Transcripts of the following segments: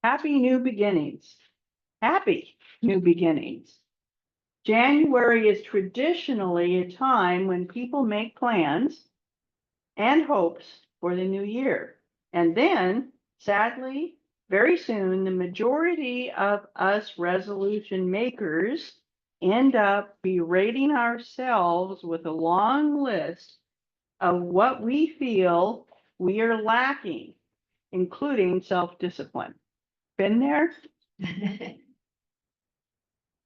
Happy new beginnings. Happy new beginnings. January is traditionally a time when people make plans and hopes for the new year. And then, sadly, very soon, the majority of us resolution makers end up berating ourselves with a long list of what we feel we are lacking, including self-discipline. Been there?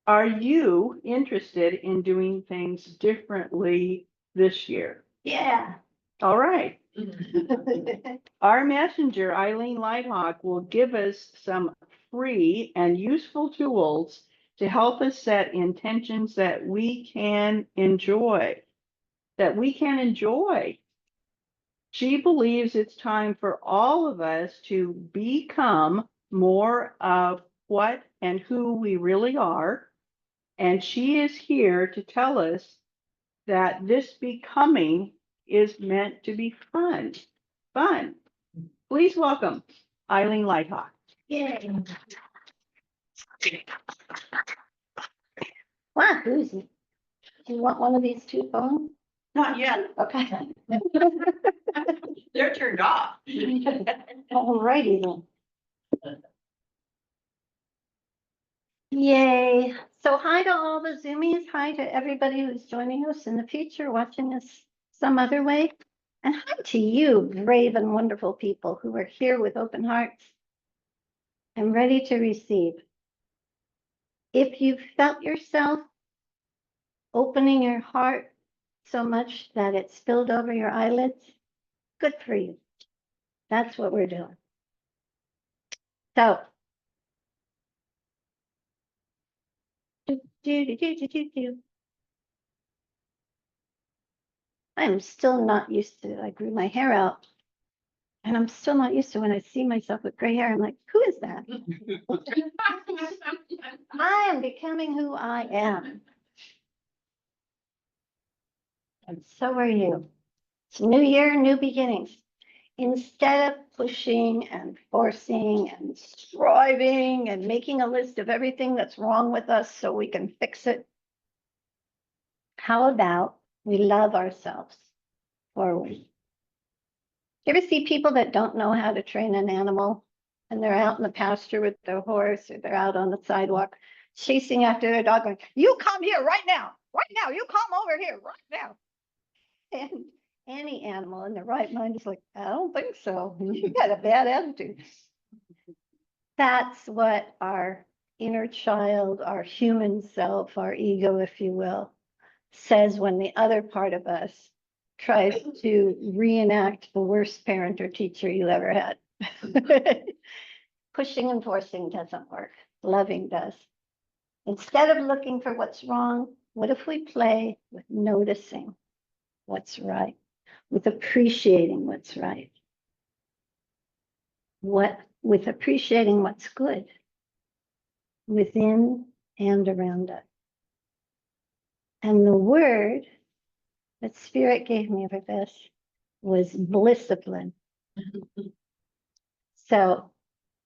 Are you interested in doing things differently this year? Yeah. All right. Our messenger, Eileen Lighthawk, will give us some free and useful tools to help us set intentions that we can enjoy. She believes it's time for all of us to become more of what and who we really are. And she is here to tell us that this becoming is meant to be fun. Fun. Please welcome Eileen Lighthawk. Yay. Wow, who's it? Do you want one of these two phones? Not yet. Okay. They're turned off. All righty then. Yay. So hi to all the Zoomies. Hi to everybody who's joining us in the future, watching us some other way. And hi to you, brave and wonderful people who are here with open hearts and ready to receive. If you felt yourself opening your heart so much that it spilled over your eyelids, good for you. That's what we're doing. So, I'm still not used to, I grew my hair out, and I'm still not used to when I see myself with gray hair, I'm like, who is that? I am becoming who I am. And so are you. It's new year, new beginnings. Instead of pushing and forcing and striving and making a list of everything that's wrong with us so we can fix it, how about we love ourselves forward? You ever see people that don't know how to train an animal and they're out in the pasture with their horse or they're out on the sidewalk chasing after their dog going, you come here right now, you come over here right now. And any animal in their right mind is like, I don't think so. You got a bad attitude. That's what our inner child, our human self, our ego, if you will, says when the other part of us tries to reenact the worst parent or teacher you ever had. Pushing and forcing doesn't work. Loving does. Instead of looking for what's wrong, what if we play with noticing what's right, with appreciating what's right, with appreciating what's good within and around us. And the word that Spirit gave me for this was blisscipline. So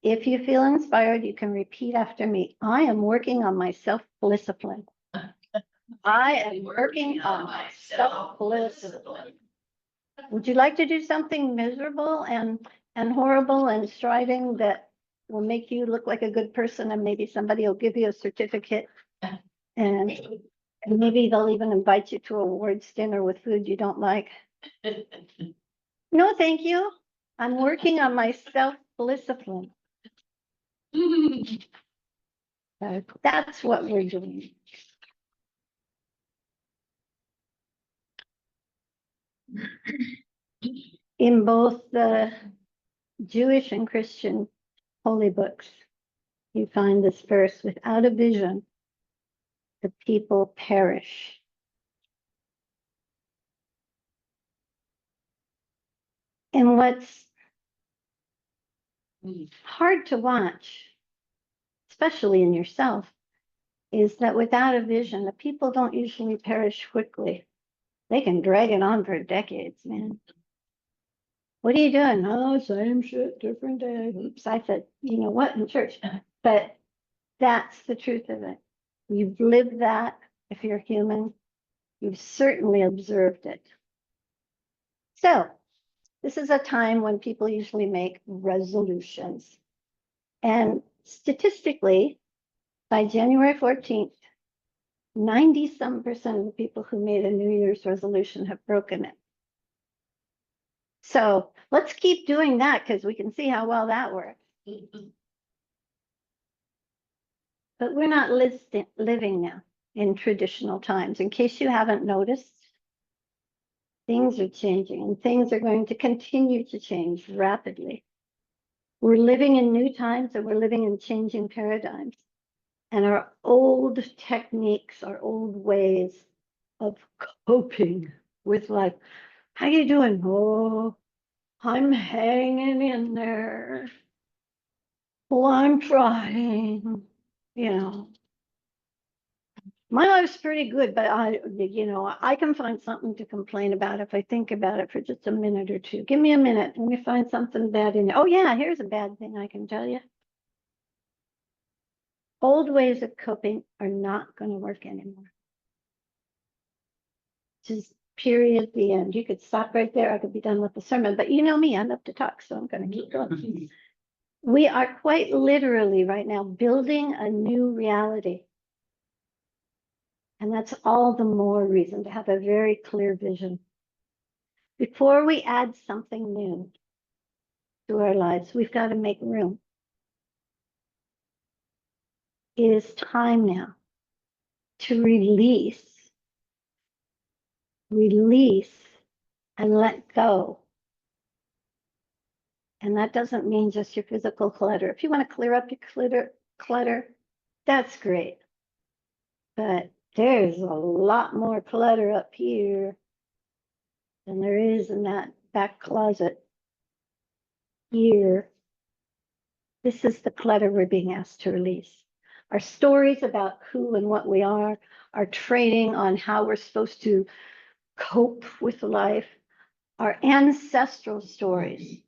if you feel inspired, you can repeat after me. I am working on my self-blisscipline. I am working on my self-blisscipline. Would you like to do something miserable and horrible and striving that will make you look like a good person, and maybe somebody will give you a certificate, and maybe they'll even invite you to a awards dinner with food you don't like? No, thank you. I'm working on my self-blisscipline. That's what we're doing. In both the Jewish and Christian holy books, you find this verse, without a vision, the people perish. And what's hard to watch, especially in yourself, is that without a vision, the people don't usually perish quickly. They can drag it on for decades, man. What are you doing? Oh, same shit, different day. Oops, I said, you know what, in church. But that's the truth of it. You've lived that if you're human. You've certainly observed it. So this is a time when people usually make resolutions. And statistically, by January 14th, 90-some% of the people who made a New Year's resolution have broken it. So let's keep doing that because we can see how well that works. But we're not living now in traditional times. In case you haven't noticed, things are changing and things are going to continue to change rapidly. We're living in new times and we're living in changing paradigms. And our old techniques, our old ways of coping with life. How you doing? Oh, I'm hanging in there. Well, I'm trying, you know. My life's pretty good, but I can find something to complain about if I think about it for just a minute or two. Give me a minute. Let me find something bad in it. Oh yeah, here's a bad thing I can tell you. Old ways of coping are not going to work anymore. Just period, the end. You could stop right there. I could be done with the sermon, but you know me, I love to talk, so I'm going to keep going. We are quite literally right now building a new reality. And that's all the more reason to have a very clear vision. Before we add something new to our lives, we've got to make room. It is time now to release and let go. And that doesn't mean just your physical clutter. If you want to clear up your clutter, that's great. But there's a lot more clutter up here than there is in that back closet here. This is the clutter we're being asked to release. Our stories about who and what we are, our training on how we're supposed to cope with life, our ancestral stories.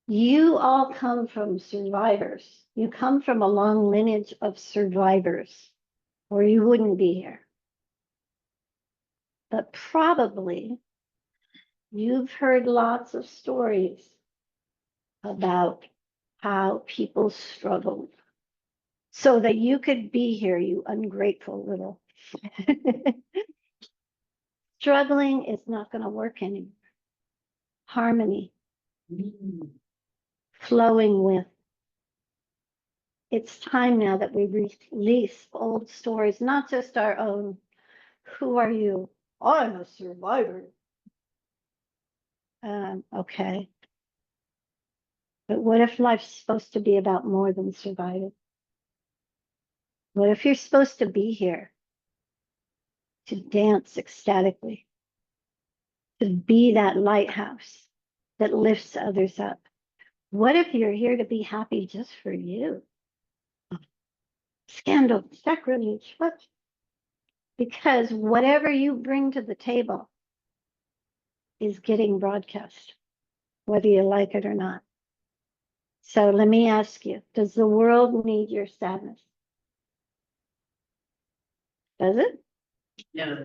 You all come from survivors. You come from a long lineage of survivors, or you wouldn't be here. But probably you've heard lots of stories about how people struggled so that you could be here, you ungrateful little. Struggling is not going to work anymore. Harmony, flowing with. It's time now that we release old stories, not just our own. Who are you? I'm a survivor. Okay. But what if life's supposed to be about more than surviving? What if you're supposed to be here to dance ecstatically, to be that lighthouse that lifts others up? What if you're here to be happy just for you? Scandal, sacrilege, what? Because whatever you bring to the table is getting broadcast, whether you like it or not. So let me ask you, does the world need your sadness? Does it? Yeah.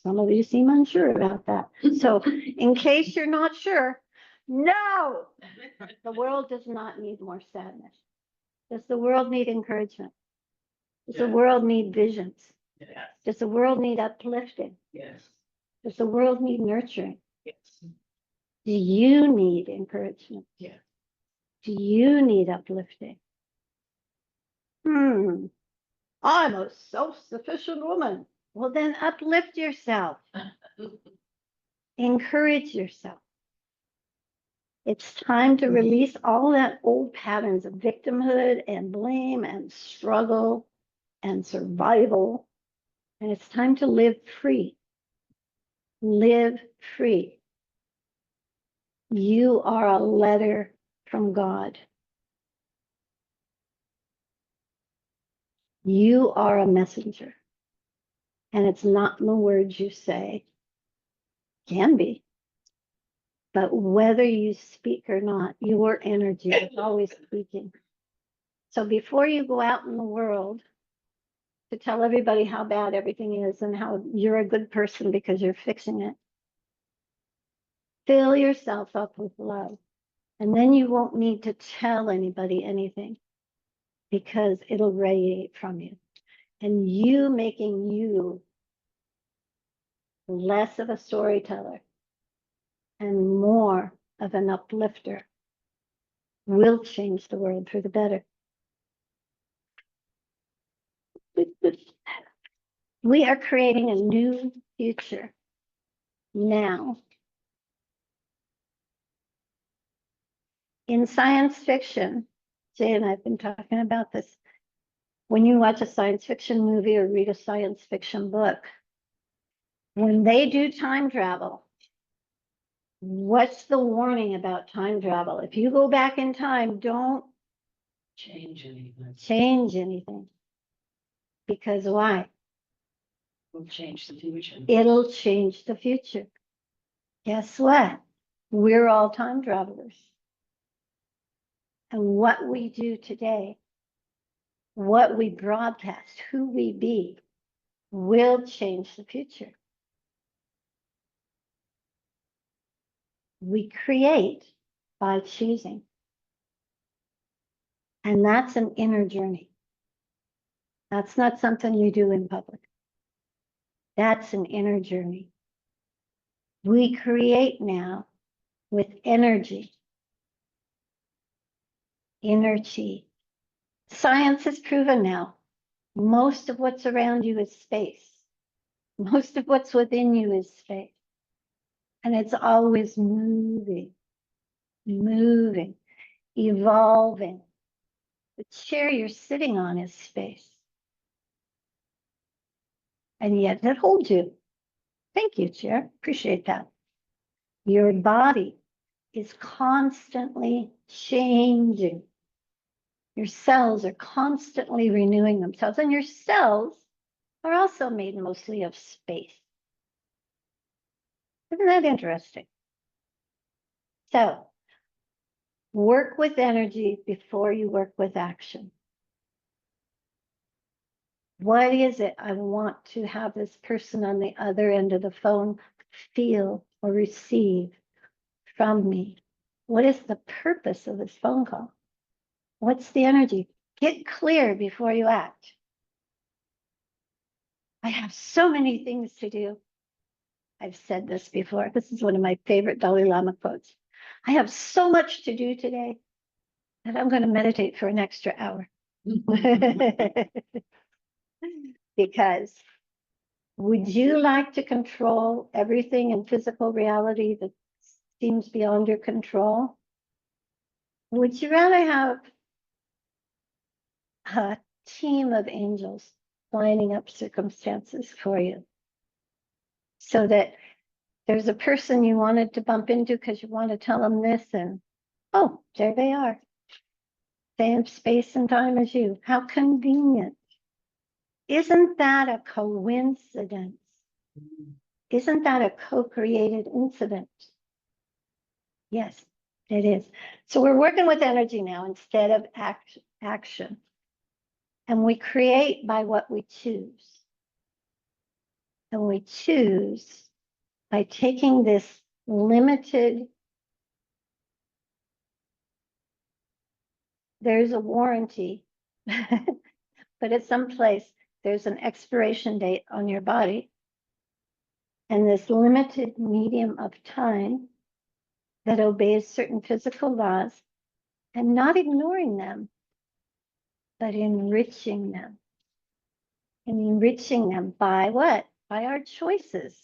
Some of you seem unsure about that. So in case you're not sure, no, the world does not need more sadness. Does the world need encouragement? Does the world need visions? Yes. Does the world need uplifting? Yes. Does the world need nurturing? Yes. Do you need encouragement? Yeah. Do you need uplifting? I'm a self-sufficient woman. Well, then uplift yourself. Encourage yourself. It's time to release all that old patterns of victimhood and blame and struggle and survival. And it's time to live free. Live free. You are a letter from God. You are a messenger. And it's not in the words you say. Can be. But whether you speak or not, your energy is always speaking. So before you go out in the world to tell everybody how bad everything is and how you're a good person because you're fixing it, fill yourself up with love. And then you won't need to tell anybody anything because it'll radiate from you. And you making you less of a storyteller and more of an uplifter will change the world for the better. We are creating a new future now. In science fiction, Jay and I have been talking about this. When you watch a science fiction movie or read a science fiction book, when they do time travel, what's the warning about time travel? If you go back in time, don't Change anything. change anything. Because why? Will change the future. It'll change the future. Guess what? We're all time travelers. And what we do today, what we broadcast, who we be, will change the future. We create by choosing. And that's an inner journey. That's not something you do in public. That's an inner journey. We create now with energy. Energy. Science has proven now, most of what's around you is space. Most of what's within you is space. And it's always moving, moving, evolving. The chair you're sitting on is space. And yet it holds you. Thank you, chair. Appreciate that. Your body is constantly changing. Your cells are constantly renewing themselves, and your cells are also made mostly of space. Isn't that interesting? So, work with energy before you work with action. What is it I want to have this person on the other end of the phone feel or receive from me? What is the purpose of this phone call? What's the energy? Get clear before you act. I have so many things to do. I've said this before. This is one of my favorite Dalai Lama quotes. I have so much to do today that I'm going to meditate for an extra hour. Because would you like to control everything in physical reality that seems beyond your control? Would you rather have a team of angels lining up circumstances for you so that there's a person you wanted to bump into because you want to tell them this, and oh, there they are, same space and time as you? How convenient. Isn't that a coincidence? Isn't that a co-created incident? Yes, it is. So we're working with energy now instead of action. And we create by what we choose. And we choose by taking this limited, there's a warranty, but at some place there's an expiration date on your body. And this limited medium of time that obeys certain physical laws and not ignoring them, but enriching them. And enriching them by what? By our choices.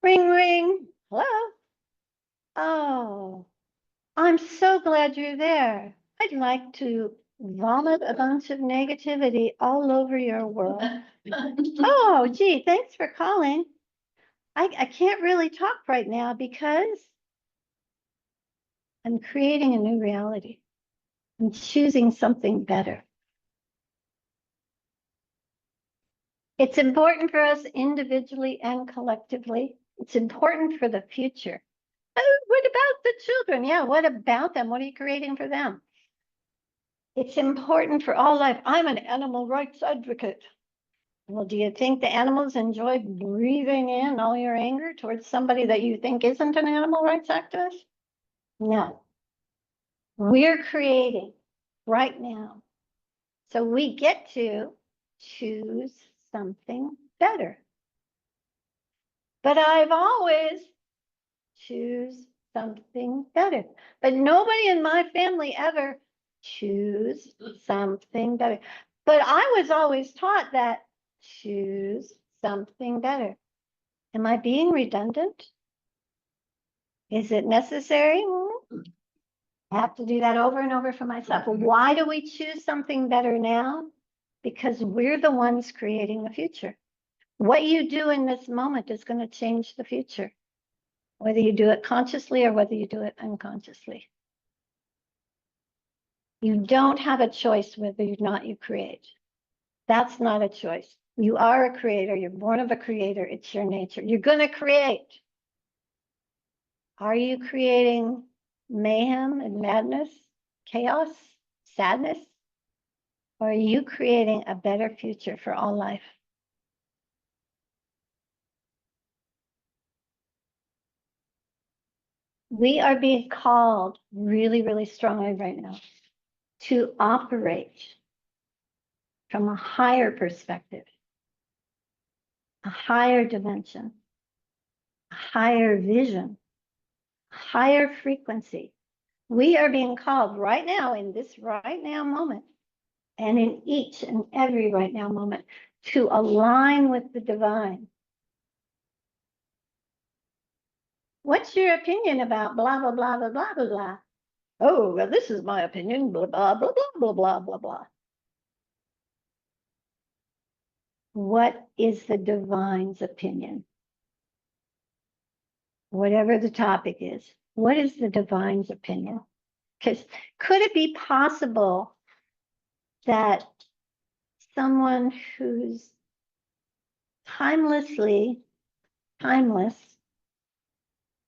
Ring, ring. Hello? Oh, I'm so glad you're there. I'd like to vomit a bunch of negativity all over your world. Oh, gee, thanks for calling. I can't really talk right now because I'm creating a new reality. I'm choosing something better. It's important for us individually and collectively It's important for the future. Oh, what about the children? Yeah, what about them? What are you creating for them? It's important for all life. I'm an animal rights advocate. Well, do you think the animals enjoy breathing in all your anger towards somebody that you think isn't an animal rights activist? No. We're creating right now. So we get to choose something better. But I've always choose something better. But nobody in my family ever choose something better. But I was always taught that choose something better. Am I being redundant? Is it necessary? I have to do that over and over for myself. Why do we choose something better now? Because we're the ones creating the future. What you do in this moment is going to change the future, whether you do it consciously or whether you do it unconsciously. You don't have a choice whether or not you create. That's not a choice. You are a creator. You're born of a creator. It's your nature. You're going to create. Are you creating mayhem and madness, chaos, sadness? Or are you creating a better future for all life? We are being called really, really strongly right now to operate from a higher perspective, a higher dimension, a higher vision, a higher frequency. We are being called right now in this right now moment and in each and every right now moment to align with the divine. What's your opinion about blah, blah, blah, blah, blah, blah, blah? Oh, well, this is my opinion, blah, blah, blah, blah, blah, blah, blah, blah. What is the divine's opinion? Whatever the topic is, what is the divine's opinion? Because could it be possible that someone who's timelessly timeless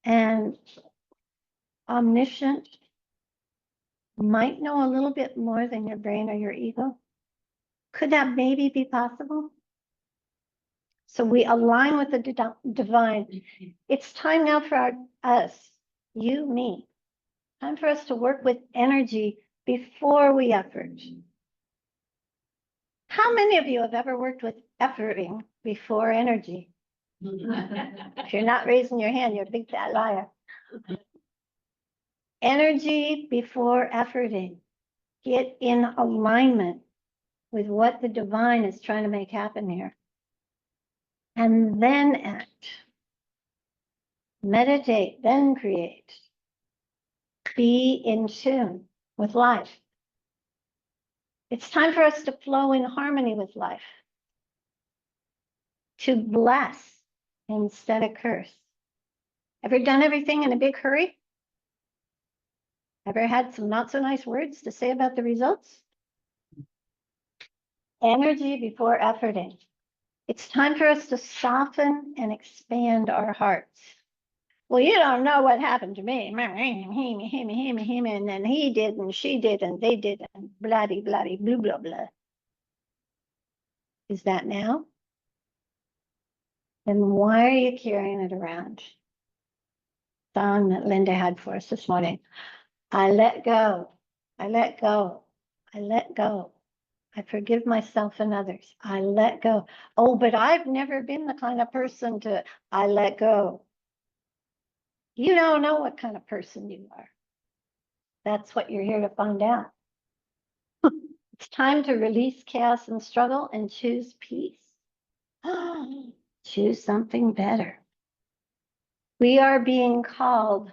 and omniscient might know a little bit more than your brain or your ego? Could that maybe be possible? So we align with the divine. It's time now for us, you, me, time for us to work with energy before we effort. How many of you have ever worked with efforting before energy? If you're not raising your hand, you're a big fat liar. Energy before efforting. Get in alignment with what the divine is trying to make happen here. And then act. Meditate, then create. Be in tune with life. It's time for us to flow in harmony with life. To bless instead of curse. Ever done everything in a big hurry? Ever had some not so nice words to say about the results? Energy before efforting. It's time for us to soften and expand our hearts. Well, you don't know what happened to me. And then he did, and she did, and they did, and bloody, bloody, blah, blah, blah. Is that now? Then why are you carrying it around? Song that Linda had for us this morning. I let go. I let go. I let go. I forgive myself and others. I let go. Oh, but I've never been the kind of person to, I let go. You don't know what kind of person you are. That's what you're here to find out. It's time to release chaos and struggle and choose peace. Choose something better. We are being called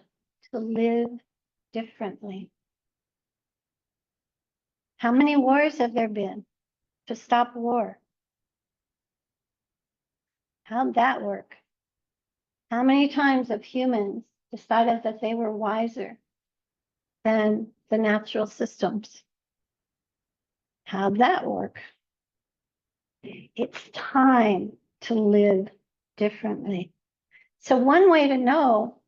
to live differently. How many wars have there been to stop war? How'd that work? How many times have humans decided that they were wiser than the natural systems? How'd that work? It's time to live differently. So one way to know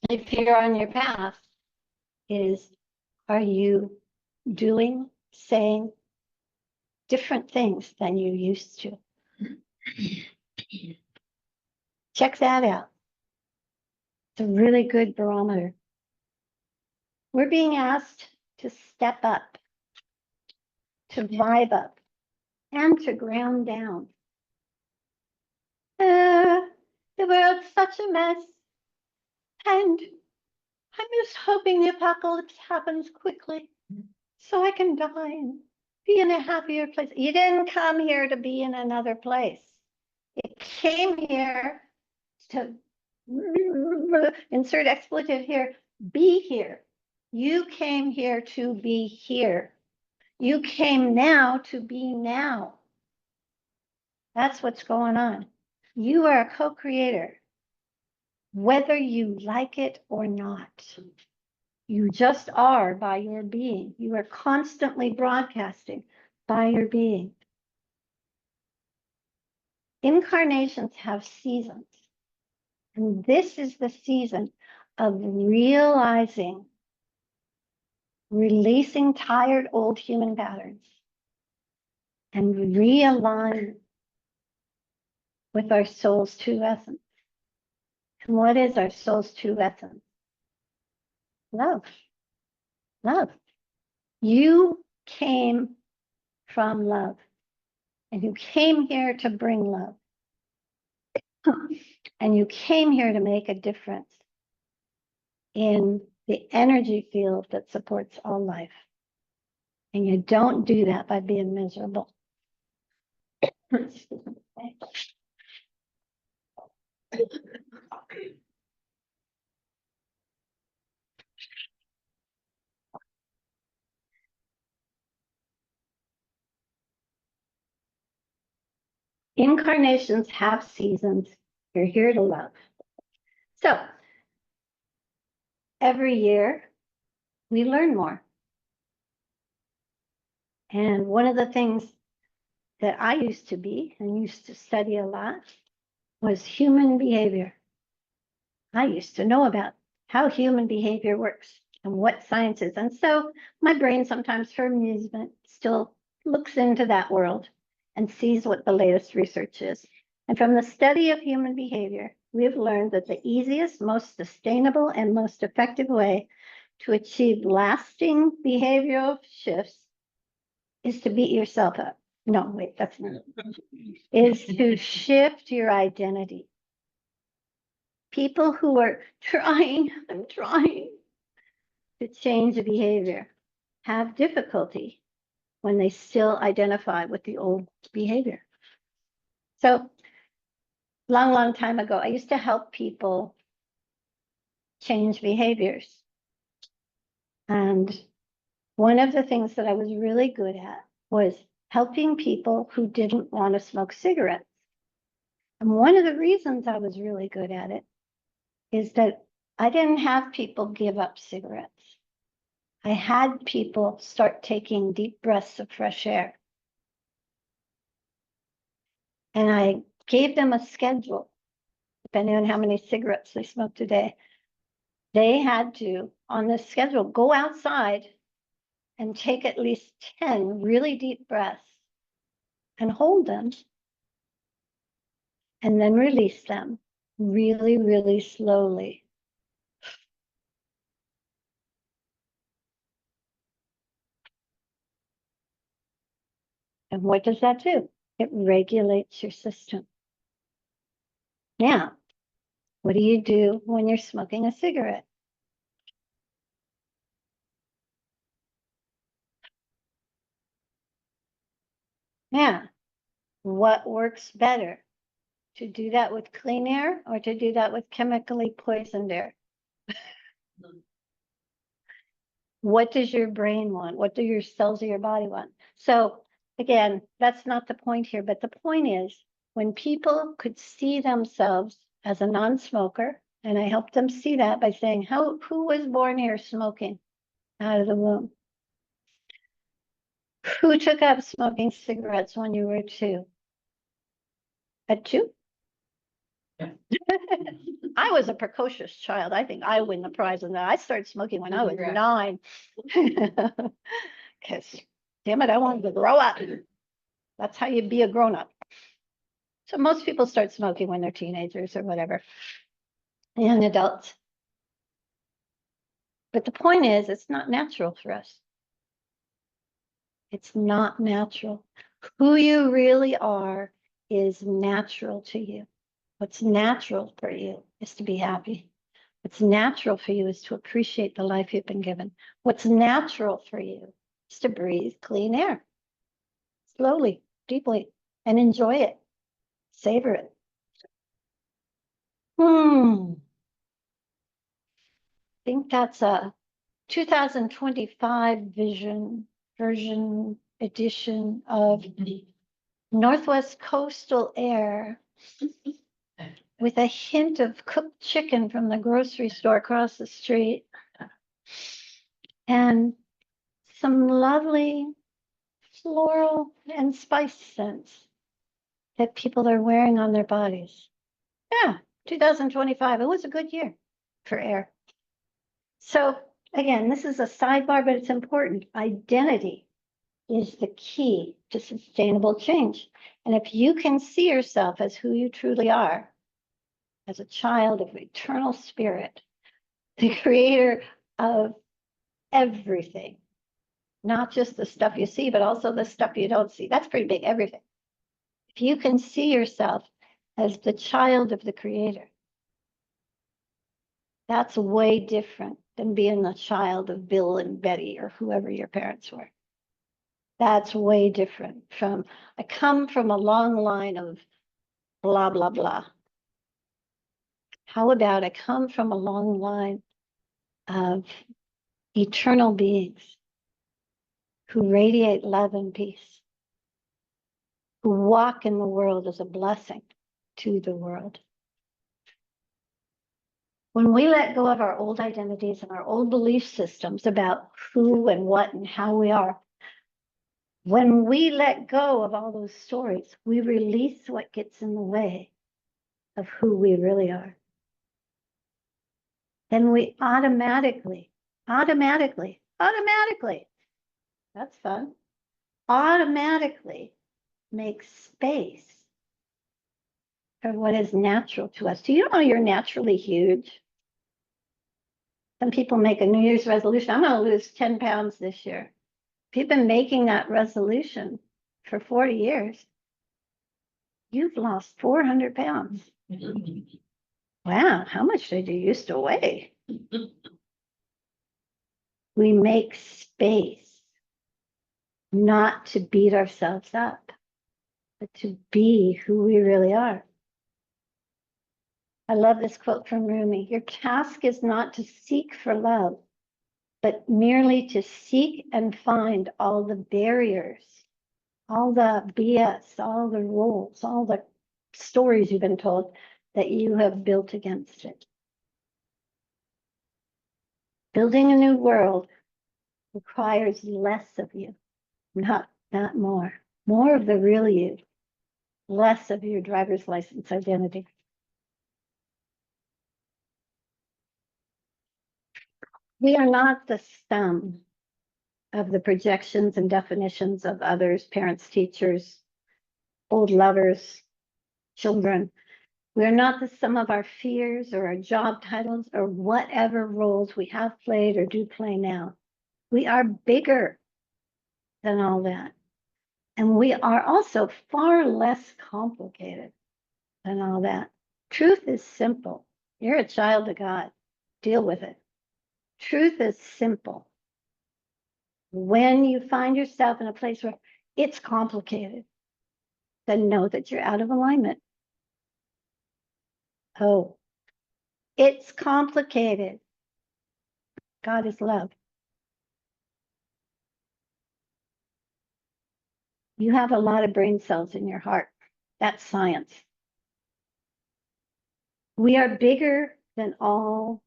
if you're on your path is, are you doing, saying different things than you used to? Check that out. It's a really good barometer. We're being asked to step up, to vibe up, and to ground down. The world's such a mess, and I'm just hoping the apocalypse happens quickly so I can die and be in a happier place. You didn't come here to be in another place. You came here to insert expletive here, be here. You came here to be here. You came now to be now. That's what's going on. You are a co-creator, whether you like it or not. You just are by your being. You are constantly broadcasting by your being. Incarnations have seasons. And this is the season of realizing, releasing tired old human patterns and realign with our soul's true essence. And what is our soul's true essence? Love. Love. You came from love, and you came here to bring love. And you came here to make a difference in the energy field that supports all life. And you don't do that by being miserable. Incarnations have seasons. You're here to love. So every year we learn more. And one of the things that I used to be and used to study a lot was human behavior. I used to know about how human behavior works and what science is. And so my brain sometimes for amusement still looks into that world and sees what the latest research is. And from the study of human behavior, we have learned that the easiest, most sustainable, and most effective way to achieve lasting behavioral shifts is to beat yourself up. No, wait, that's not it. Is to shift your identity. People who are trying to change a behavior have difficulty when they still identify with the old behavior. So long time ago, I used to help people change behaviors. And one of the things that I was really good at was helping people who didn't want to smoke cigarettes. And one of the reasons I was really good at it is that I didn't have people give up cigarettes. I had people start taking deep breaths of fresh air. And I gave them a schedule, depending on how many cigarettes they smoked a day. They had to, on this schedule, go outside and take at least 10 really deep breaths and hold them and then release them really slowly. And what does that do? It regulates your system. Now, what do you do when you're smoking a cigarette? Yeah, what works better? To do that with clean air or to do that with chemically poisoned air? What does your brain want? What do your cells of your body want? So again, that's not the point here, but the point is when people could see themselves as a non-smoker, and I helped them see that by saying, who was born here smoking out of the womb? Who took up smoking cigarettes when you were 2? At 2? I was a precocious child. I think I win the prize in that. I started smoking when I was Congrats. 9. Because, damn it, I wanted to grow up. That's how you be a grown up. So most people start smoking when they're teenagers or whatever, young adults. But the point is, it's not natural for us. It's not natural. Who you really are is natural to you. What's natural for you is to be happy. What's natural for you is to appreciate the life you've been given. What's natural for you is to breathe clean air, slowly, deeply, and enjoy it. Savor it. I think that's a 2025 version edition of Northwest Coastal Air with a hint of cooked chicken from the grocery store across the street and some lovely floral and spice scents that people are wearing on their bodies. Yeah, 2025. It was a good year for air. So again, this is a sidebar, but it's important. Identity is the key to sustainable change. And if you can see yourself as who you truly are, as a child of eternal spirit, the creator of everything, not just the stuff you see, but also the stuff you don't see. That's pretty big, everything. If you can see yourself as the child of the creator, that's way different than being the child of Bill and Betty or whoever your parents were. That's way different from, I come from a long line of blah, blah, blah. How about I come from a long line of eternal beings who radiate love and peace, who walk in the world as a blessing to the world. When we let go of our old identities and our old belief systems about who and what and how we are, when we let go of all those stories, we release what gets in the way of who we really are. Then we automatically, that's fun, automatically make space for what is natural to us. Do you know you're naturally huge? Some people make a New Year's resolution. I'm going to lose 10 pounds this year. If you've been making that resolution for 40 years, you've lost 400 pounds. Wow, how much did you used to weigh? We make space not to beat ourselves up, but to be who we really are. I love this quote from Rumi. Your task is not to seek for love, but merely to seek and find all the barriers, all the BS, all the rules, all the stories you've been told that you have built against it. Building a new world requires less of you, not more. More of the real you, less of your driver's license identity. We are not the sum of the projections and definitions of others, parents, teachers, old lovers, children. We are not the sum of our fears or our job titles or whatever roles we have played or do play now. We are bigger than all that. And we are also far less complicated than all that. Truth is simple. You're a child of God. Deal with it. Truth is simple. When you find yourself in a place where it's complicated, then know that you're out of alignment. Oh, it's complicated. God is love. You have a lot of brain cells in your heart. That's science. We are bigger than all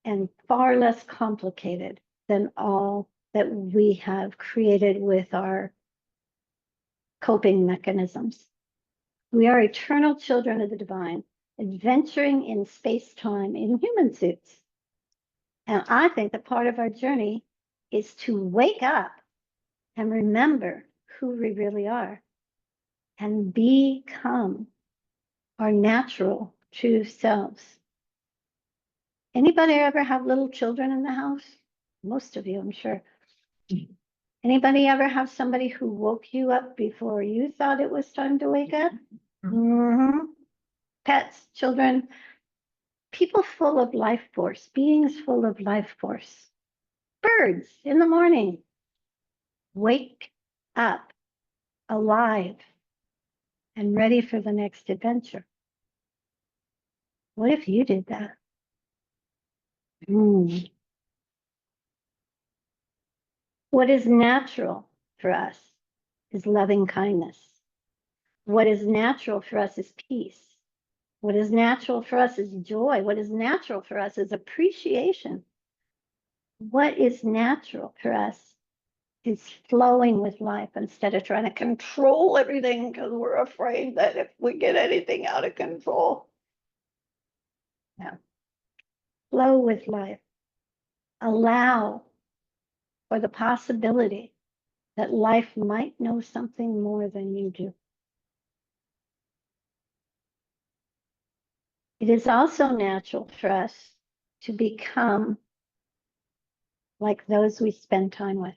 and far less complicated than all that we have created with our coping mechanisms. We are eternal children of the divine. adventuring in space-time in human suits. And I think that part of our journey is to wake up and remember who we really are and become our natural true selves. Anybody ever have little children in the house? Most of you, I'm sure. Anybody ever have somebody who woke you up before you thought it was time to wake up? Mm-hmm. Pets, children, people full of life force, beings full of life force. Birds in the morning, wake up, alive, and ready for the next adventure. What if you did that? What is natural for us is loving kindness. What is natural for us is peace. What is natural for us is joy. What is natural for us is appreciation. What is natural for us is flowing with life instead of trying to control everything because we're afraid that if we get anything out of control. No. Flow with life. Allow for the possibility that life might know something more than you do. It is also natural for us to become like those we spend time with.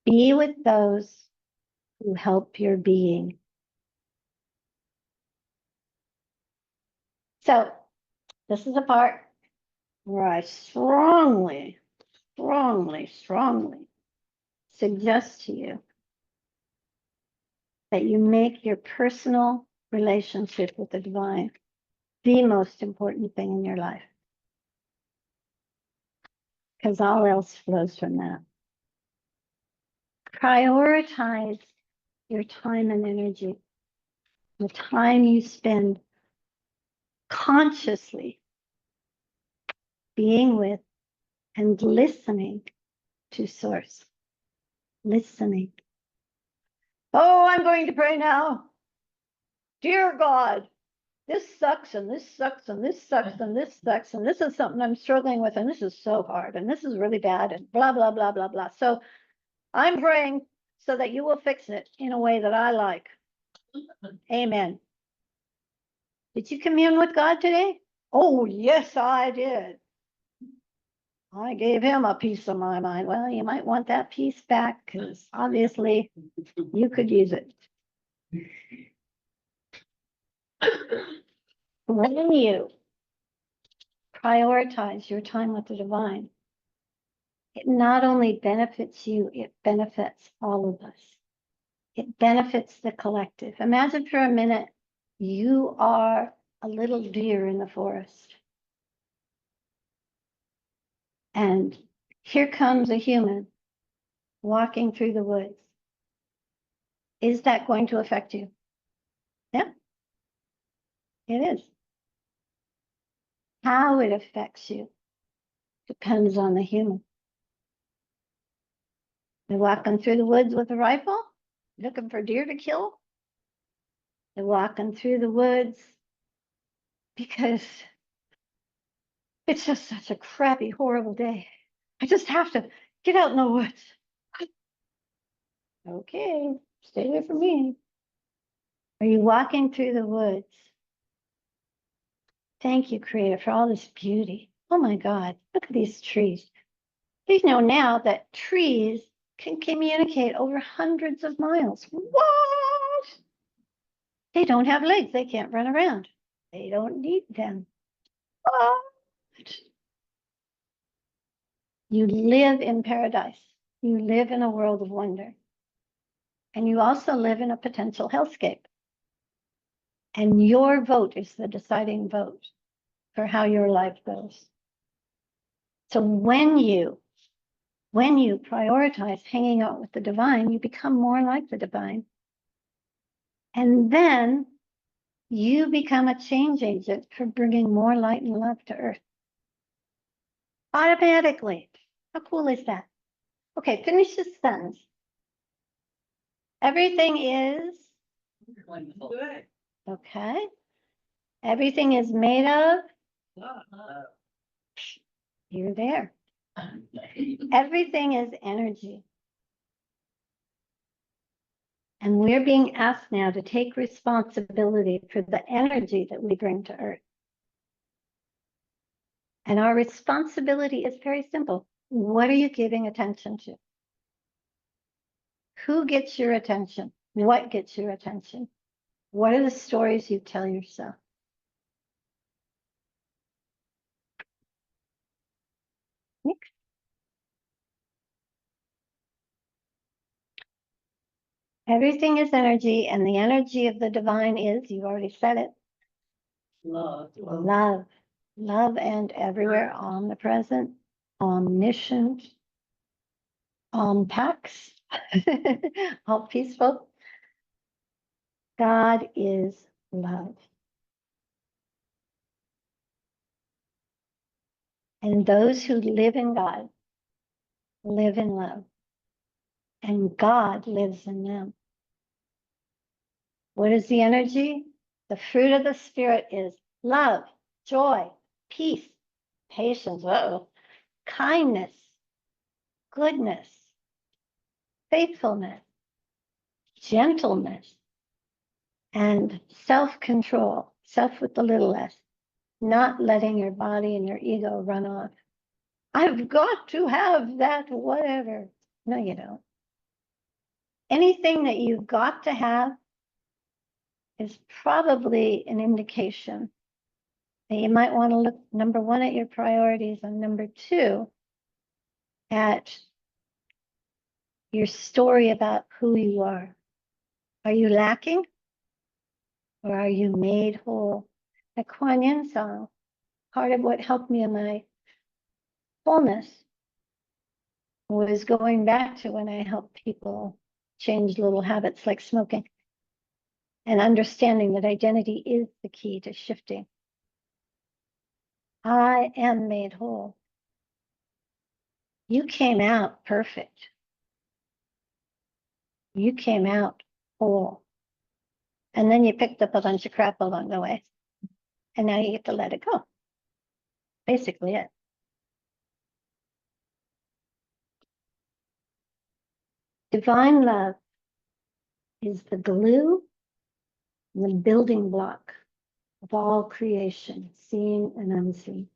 Be with those who help your being. So this is a part where I strongly suggest to you that you make your personal relationship with the divine the most important thing in your life, because all else flows from that. Prioritize your time and energy, the time you spend consciously being with and listening to Source. Listening. Oh, I'm going to pray now. Dear God, this sucks and this sucks and this sucks and this sucks and this is something I'm struggling with and this is so hard and this is really bad and blah, blah, blah, blah, blah. So I'm praying so that you will fix it in a way that I like. Amen. Did you commune with God today? Oh, yes, I did. I gave him a piece of my mind. Well, you might want that piece back because obviously you could use it. When you prioritize your time with the divine, it not only benefits you, it benefits all of us. It benefits the collective. Imagine for a minute, you are a little deer in the forest. And here comes a human walking through the woods. Is that going to affect you? Yeah, it is. How it affects you depends on the human. They're walking through the woods with a rifle, looking for deer to kill. They're walking through the woods because it's just such a crappy, horrible day. I just have to get out in the woods. Okay, stay away from me. Are you walking through the woods? Thank you, Creator, for all this beauty. Oh my God, look at these trees. Please know now that trees can communicate over hundreds of miles. What? They don't have legs. They can't run around. They don't need them. What? You live in paradise. You live in a world of wonder. And you also live in a potential hellscape. And your vote is the deciding vote for how your life goes. So when you prioritize hanging out with the divine, you become more like the divine. And then you become a change agent for bringing more light and love to Earth. Automatically. How cool is that? Okay, finish this sentence. Everything is, Wonderful. Good. okay. Everything is made of, you're there. Everything is energy. And we're being asked now to take responsibility for the energy that we bring to Earth. And our responsibility is very simple. What are you giving attention to? Who gets your attention? What gets your attention? What are the stories you tell yourself? Next. Everything is energy, and the energy of the divine is, you already said it, Love. love. Love and everywhere, omnipresent, omniscient, pax, all peaceful. God is love. And those who live in God live in love. And God lives in them. What is the energy? The fruit of the Spirit is love, joy, peace, patience, kindness, goodness, faithfulness, gentleness, and self-control, self with the little s, not letting your body and your ego run off. I've got to have that, whatever. No, you don't. Anything that you've got to have is probably an indication that you might want to look, number one, at your priorities, and number two, at your story about who you are. Are you lacking? Or are you made whole? The Kuan Yin song, part of what helped me in my wholeness was going back to when I helped people change little habits like smoking and understanding that identity is the key to shifting. I am made whole. You came out perfect. You came out whole. And then you picked up a bunch of crap along the way. And now you get to let it go. Basically it. Divine love is the glue and the building block of all creation, seen and unseen.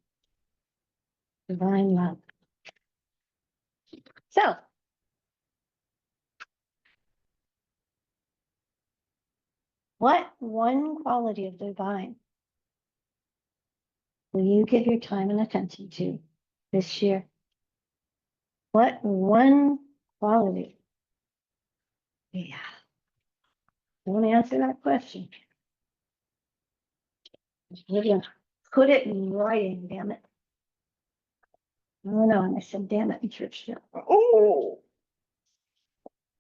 Divine love. So, what one quality of divine will you give your time and attention to this year? What one quality? Yeah. Don't answer that question. We're gonna put it in writing, damn it. Oh no, and I said damn it in church. Oh.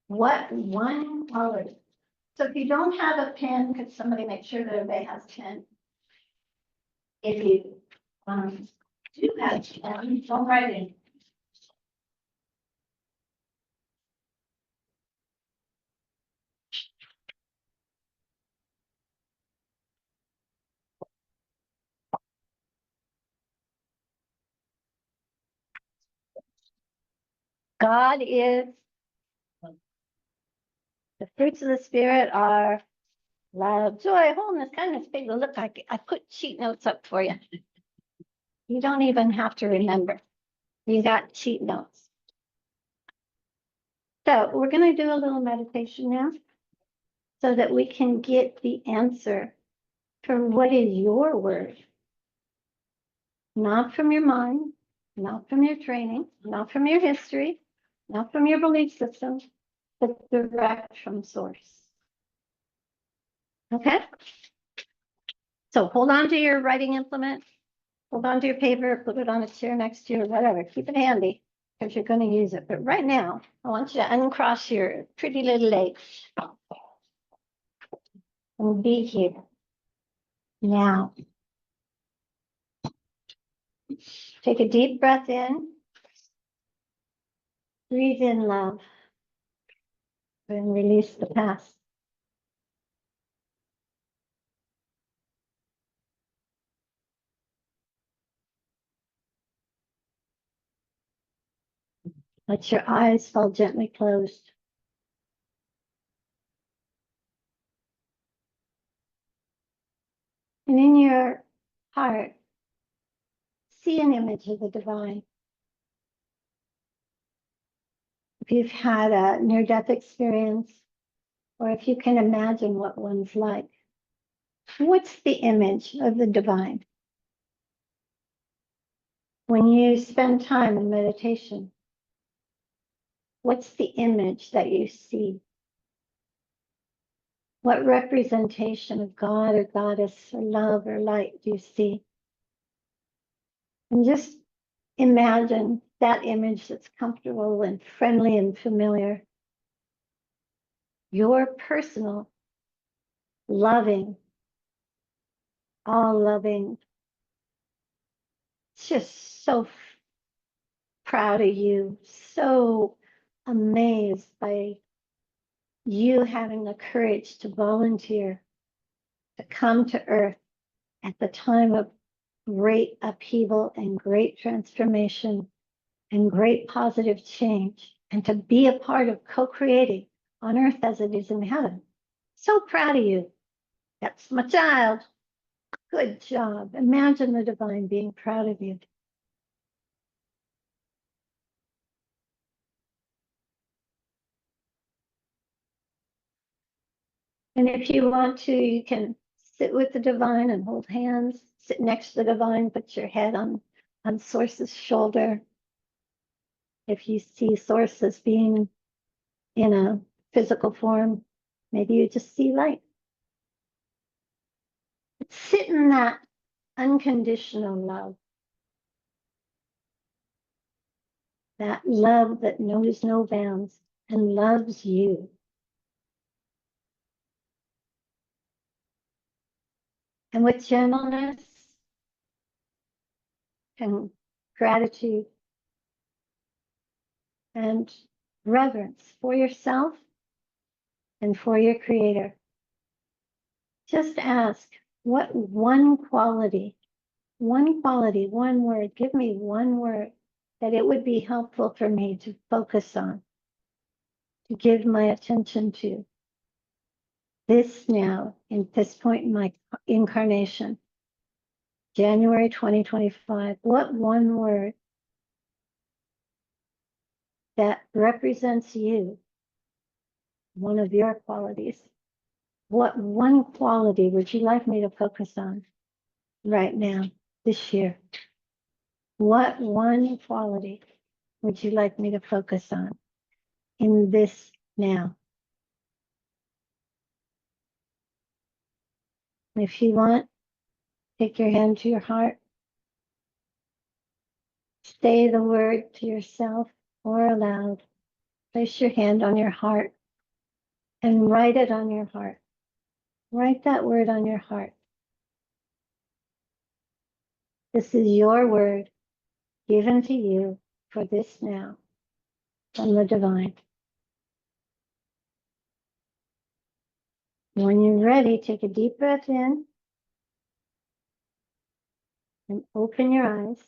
What one quality? So if you don't have a pen, could somebody make sure that everybody has a pen? If you do have a pen, don't write it. God is, the fruits of the Spirit are love, joy, wholeness, kindness, faith. Look, I put cheat notes up for you. You don't even have to remember. You got cheat notes. So we're going to do a little meditation now so that we can get the answer from what is your word. Not from your mind, not from your training, not from your history, not from your belief system, but direct from source. Okay? So hold on to your writing implement, hold on to your paper, put it on a chair next to you or whatever. Keep it handy because you're going to use it. But right now, I want you to uncross your pretty little legs and be here. Now, take a deep breath in. Breathe in love and release the past. Let your eyes fall gently closed. And in your heart, see an image of the divine. If you've had a near-death experience, or if you can imagine what one's like, what's the image of the divine? When you spend time in meditation, what's the image that you see? What representation of God or goddess or love or light do you see? And just imagine that image that's comfortable and friendly and familiar. Your personal, loving, all loving, just so proud of you, so amazed by you having the courage to volunteer, to come to Earth at the time of great upheaval and great transformation and great positive change, and to be a part of co-creating on Earth as it is in heaven. So proud of you. That's my child. Good job. Imagine the divine being proud of you. And if you want to, you can sit with the divine and hold hands, sit next to the divine, put your head on Source's shoulder. If you see Source as being in a physical form, maybe you just see light. But sit in that unconditional love. That love that knows no bounds and loves you. And with gentleness and gratitude and reverence for yourself and for your creator, just ask, what one quality, one word, give me one word that it would be helpful for me to focus on, to give my attention to this now, in this point in my incarnation, January 2025, what one word that represents you, one of your qualities, what one quality would you like me to focus on right now, this year? What one quality would you like me to focus on in this now? If you want, take your hand to your heart. Say the word to yourself or aloud. Place your hand on your heart and write it on your heart. Write that word on your heart. This is your word given to you for this now from the divine. When you're ready, take a deep breath in and open your eyes.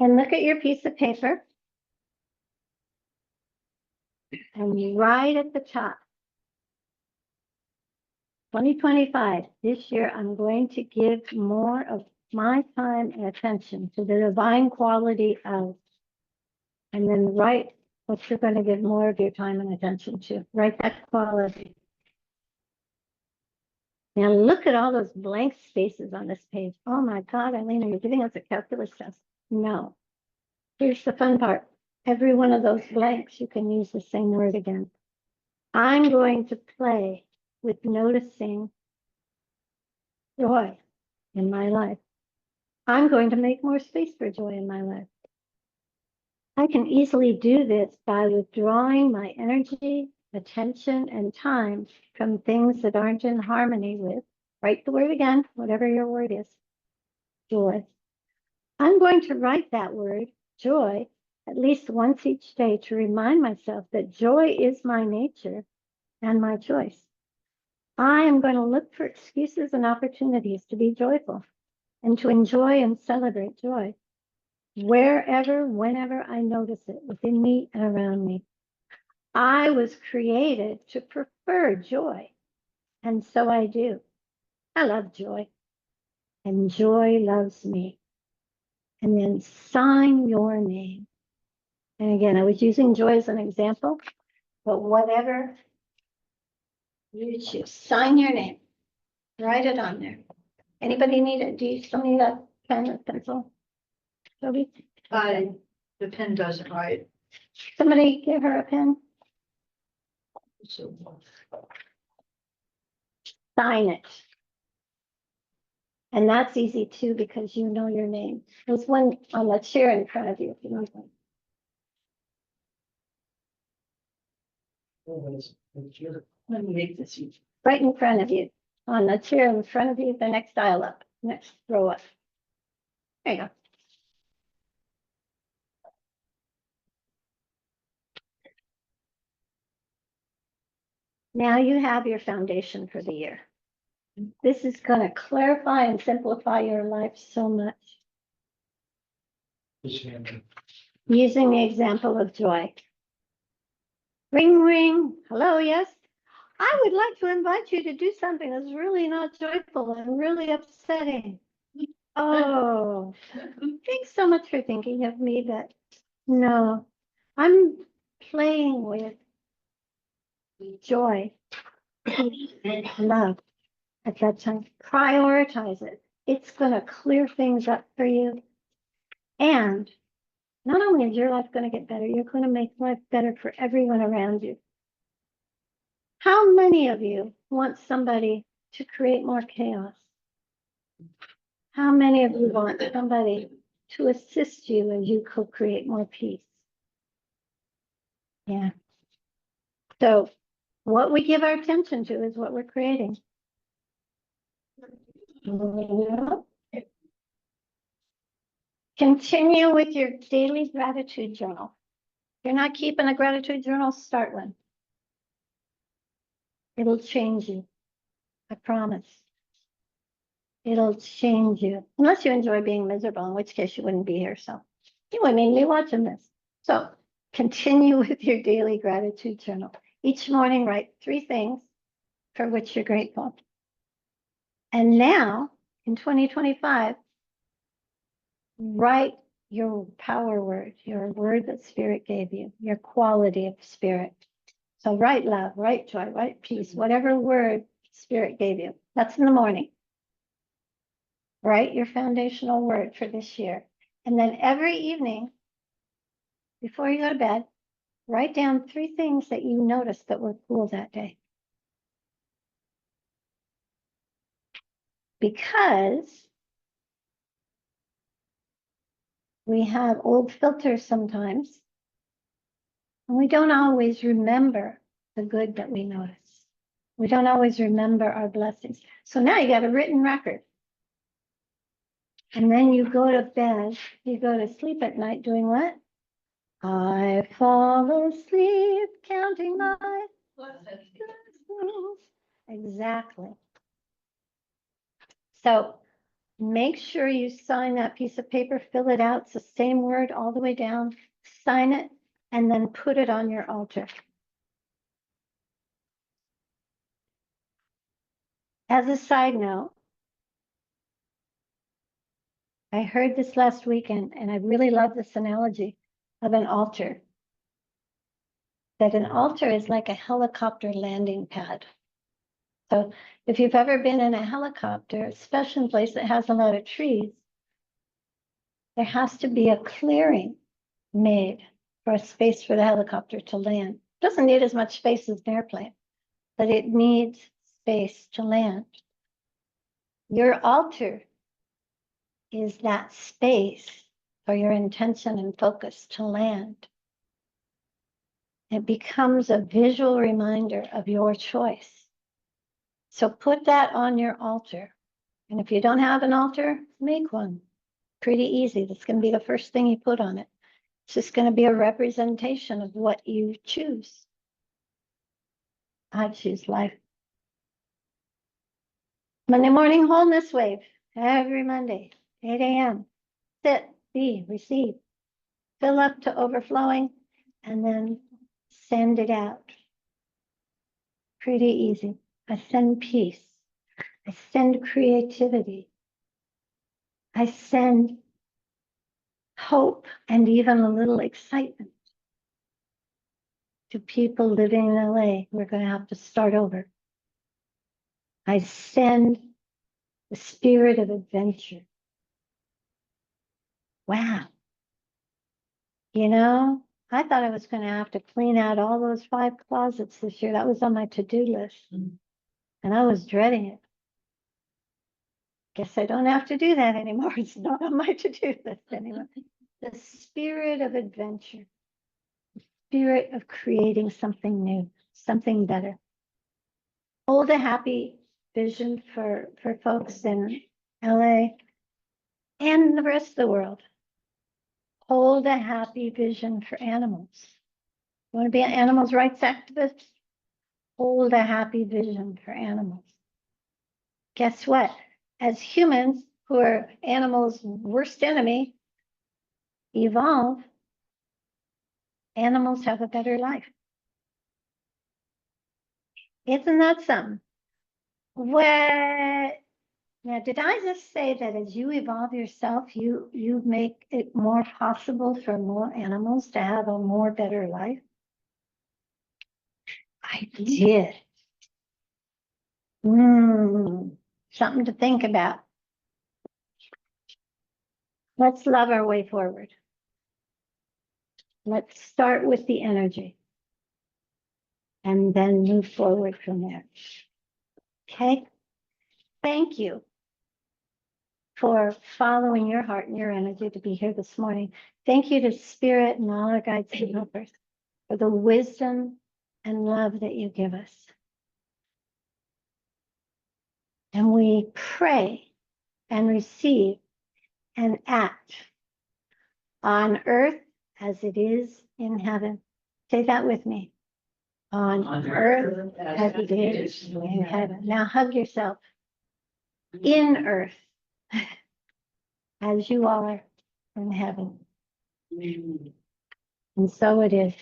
And look at your piece of paper. And right at the top, 2025, this year, I'm going to give more of my time and attention to the divine quality of, and then write what you're going to give more of your time and attention to. Write that quality. Now look at all those blank spaces on this page. Oh my God, Eileen, are you giving us a calculus test? No. Here's the fun part. Every one of those blanks, you can use the same word again. I'm going to play with noticing joy in my life. I'm going to make more space for joy in my life. I can easily do this by withdrawing my energy, attention, and time from things that aren't in harmony with Write the word again, whatever your word is. Joy. I'm going to write that word, joy, at least once each day to remind myself that joy is my nature and my choice. I am going to look for excuses and opportunities to be joyful and to enjoy and celebrate joy wherever, whenever I notice it within me and around me. I was created to prefer joy, and so I do. I love joy, and joy loves me. And then sign your name. And again, I was using joy as an example, but whatever you choose, sign your name, write it on there. Anybody need it? Do you still need a pen or pencil? Toby? The pen doesn't write. Somebody give her a pen, So sign it. And that's easy too, because you know your name. There's one on the chair in front of you, if you know one. let me make this easy. Right in front of you, on the chair in front of you, the next aisle up, next row up. There you go. Now you have your foundation for the year. This is going to clarify and simplify your life so much. Using the example of joy. Ring, ring. Hello, yes? I would like to invite you to do something that's really not joyful and really upsetting. Oh, thanks so much for thinking of me, but no, I'm playing with joy and love at that time. Prioritize it. It's going to clear things up for you. And not only is your life going to get better, you're going to make life better for everyone around you. How many of you want somebody to create more chaos? How many of you want somebody to assist you as you co-create more peace? Yeah. So what we give our attention to is what we're creating. Continue with your daily gratitude journal. If you're not keeping a gratitude journal, start one. It'll change you. I promise. It'll change you. Unless you enjoy being miserable, in which case you wouldn't be here. So you wouldn't even be watching this. So continue with your daily gratitude journal. Each morning, write 3 things for which you're grateful. And now, in 2025, write your power word, your word that Spirit gave you, your quality of Spirit. So write love, write joy, write peace, whatever word Spirit gave you. That's in the morning. Write your foundational word for this year. And then every evening, before you go to bed, write down 3 things that you noticed that were cool that day. Because we have old filters sometimes, and we don't always remember the good that we notice. We don't always remember our blessings. So now you got a written record. And then you go to bed, you go to sleep at night doing what? I fall asleep counting my blessings. Exactly. So make sure you sign that piece of paper, fill it out. It's the same word all the way down. Sign it and then put it on your altar. As a side note, I heard this last weekend, and I really love this analogy of an altar. That an altar is like a helicopter landing pad. So if you've ever been in a helicopter, especially in a place that has a lot of trees, there has to be a clearing made for a space for the helicopter to land. It doesn't need as much space as an airplane, but it needs space to land. Your altar is that space for your intention and focus to land. It becomes a visual reminder of your choice. So put that on your altar. And if you don't have an altar, make one. Pretty easy. That's going to be the first thing you put on it. It's just going to be a representation of what you choose. I choose life. Monday morning wholeness wave. Every Monday, 8 a.m. Sit, be, receive. Fill up to overflowing, and then send it out. Pretty easy. I send peace. I send creativity. I send hope and even a little excitement to people living in LA. We're going to have to start over. I send the spirit of adventure. Wow. You know, I thought I was going to have to clean out all those 5 closets this year. That was on my to-do list. And I was dreading it. Guess I don't have to do that anymore. It's not on my to-do list anymore. The spirit of adventure, the spirit of creating something new, something better. Hold a happy vision for folks in LA and the rest of the world. Hold a happy vision for animals. You want to be an animals' rights activist? Hold a happy vision for animals. Guess what? As humans, who are animals' worst enemy, evolve, animals have a better life. Isn't that something? What? Now, did I just say that as you evolve yourself, you make it more possible for more animals to have a more better life? I did. Something to think about. Let's love our way forward. Let's start with the energy and then move forward from there. Okay? Thank you for following your heart and your energy to be here this morning. Thank you to Spirit and all our guides and helpers for the wisdom and love that you give us. And we pray and receive and act on earth as it is in heaven. Say that with me. On earth as it is in heaven. Now hug yourself. In earth as you are in heaven. And so it is.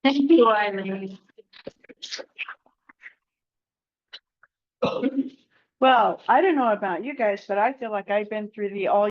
Thank you, Eileen. Well, I don't know about you guys, but I feel like I've been through the all